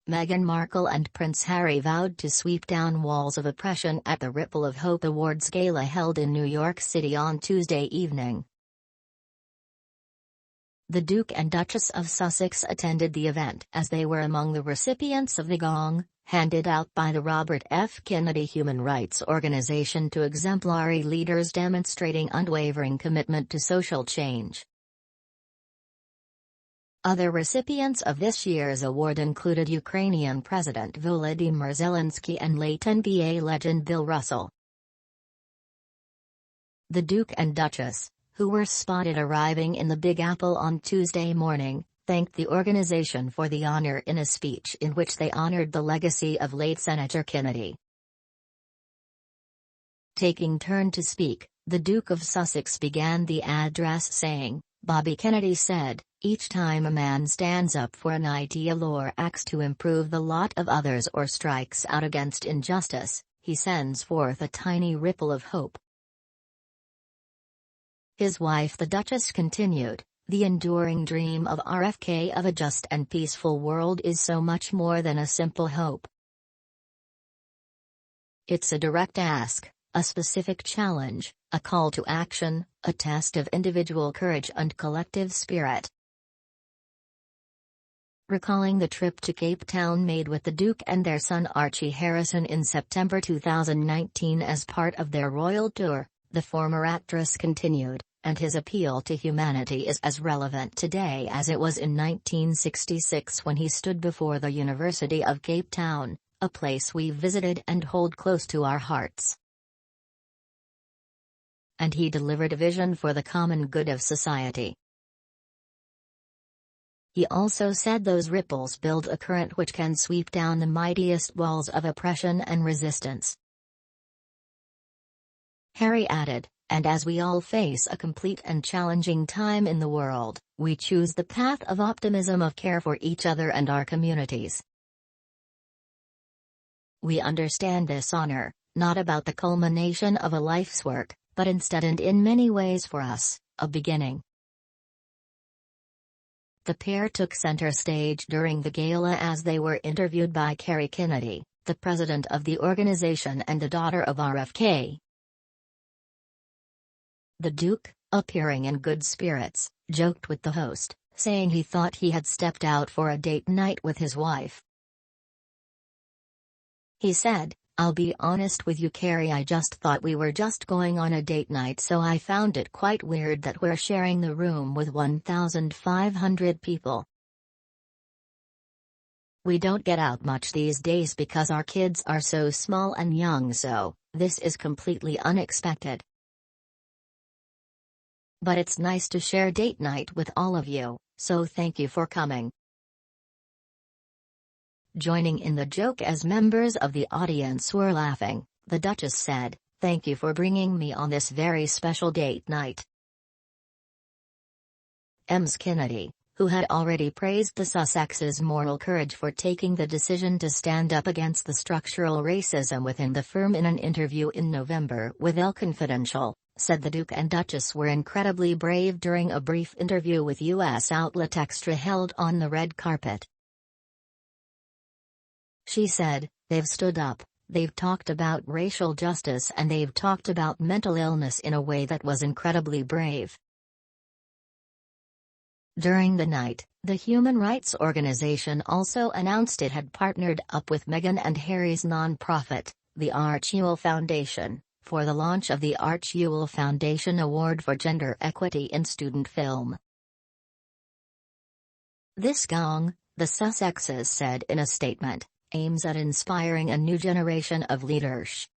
Meghan Markle and Prince Harry vowed to sweep down walls of oppression at the Ripple of Hope Awards gala held in New York City on Tuesday evening. The Duke and Duchess of Sussex attended the event as they were among the recipients of the gong, handed out by the Robert F. Kennedy Human Rights Organization to exemplary leaders demonstrating unwavering commitment to social change. Other recipients of this year's award included Ukrainian President Volodymyr Zelensky and late NBA legend Bill Russell. The Duke and Duchess, who were spotted arriving in the Big Apple on Tuesday morning, thanked the organization for the honor in a speech in which they honored the legacy of late Senator Kennedy. Taking turn to speak, the Duke of Sussex began the address saying, "Bobby Kennedy said, each time a man stands up for an ideal or acts to improve the lot of others or strikes out against injustice, he sends forth a tiny ripple of hope." His wife the Duchess continued, "The enduring dream of RFK of a just and peaceful world is so much more than a simple hope. It's a direct ask, a specific challenge, a call to action, a test of individual courage and collective spirit." Recalling the trip to Cape Town made with the Duke and their son Archie Harrison in September 2019 as part of their royal tour, the former actress continued, "And his appeal to humanity is as relevant today as it was in 1966 when he stood before the University of Cape Town, a place we visited and hold close to our hearts. And he delivered a vision for the common good of society." He also said those ripples build a current which can sweep down the mightiest walls of oppression and resistance. Harry added, "And as we all face a complete and challenging time in the world, we choose the path of optimism of care for each other and our communities. We understand this honor, not about the culmination of a life's work, but instead and in many ways for us, a beginning." The pair took center stage during the gala as they were interviewed by Kerry Kennedy, the president of the organization and the daughter of RFK. The Duke, appearing in good spirits, joked with the host, saying he thought he had stepped out for a date night with his wife. He said, "I'll be honest with you, Kerry, I just thought we were just going on a date night, so I found it quite weird that we're sharing the room with 1,500 people. We don't get out much these days because our kids are so small and young, so this is completely unexpected. But it's nice to share date night with all of you, so thank you for coming." Joining in the joke as members of the audience were laughing, the Duchess said, "Thank you for bringing me on this very special date night." Ms. Kennedy, who had already praised the Sussexes' moral courage for taking the decision to stand up against the structural racism within the firm in an interview in November with Elle Confidential, said the Duke and Duchess were incredibly brave during a brief interview with U.S. outlet Extra held on the red carpet. She said, "They've stood up, they've talked about racial justice, and they've talked about mental illness in a way that was incredibly brave." During the night, the Human Rights Organization also announced it had partnered up with Meghan and Harry's non-profit, the Arch Ewell Foundation, for the launch of the Arch Ewell Foundation Award for Gender Equity in Student Film. "This gong," the Sussexes said in a statement, "aims at inspiring a new generation of leaders